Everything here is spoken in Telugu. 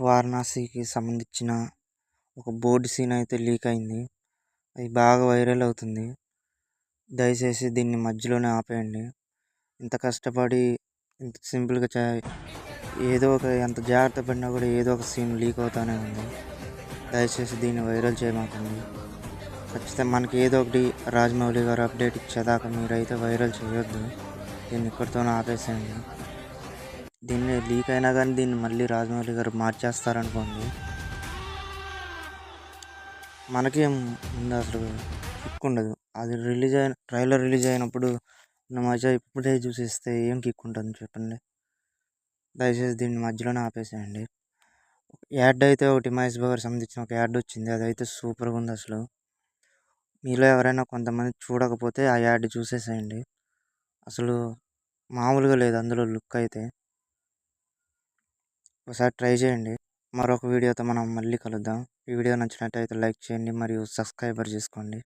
వారణాసికి సంబంధించిన ఒక బోర్డు సీన్ అయితే లీక్ అయింది. అది బాగా వైరల్ అవుతుంది. దయచేసి దీన్ని మధ్యలోనే ఆపేయండి. ఇంత కష్టపడి ఇంత సింపుల్గా ఏదో ఒక ఎంత జాగ్రత్త పడినా కూడా ఏదో ఒక సీన్ లీక్ అవుతూనే ఉంది. దయచేసి దీన్ని వైరల్ చేయమాకండి. ఖచ్చితంగా మనకి ఏదో ఒకటి రాజమౌళి గారు అప్డేట్ ఇచ్చేదాకా మీరైతే వైరల్ చేయొద్దు. దీన్ని ఇక్కడితోనే ఆపేసేయండి. దీన్ని లీక్ అయినా కానీ దీన్ని మళ్ళీ రాజమౌళి గారు మార్చేస్తారనుకోండి, మనకేం ముందు అసలు కిక్ ఉండదు. అది ట్రైలర్ రిలీజ్ అయినప్పుడు నా మజా ఇప్పుడే చూసేస్తే ఏం కిక్ ఉంటుంది చెప్పండి. దయచేసి దీన్ని మధ్యలోనే ఆపేసేయండి. యాడ్ అయితే ఒకటి మహేష్ బాబు సంబంధించిన ఒక యాడ్ వచ్చింది. అదైతే సూపర్గా ఉంది. అసలు మీలో ఎవరైనా కొంతమంది చూడకపోతే ఆ యాడ్ చూసేసేయండి. అసలు మామూలుగా లేదు అందులో లుక్ అయితే. ఒకసారి ట్రై చేయండి. మరొక వీడియోతో మనం మళ్ళీ కలుద్దాం. ఈ వీడియో నచ్చినట్టయితే లైక్ చేయండి మరియు సబ్స్క్రైబర్ చేసుకోండి.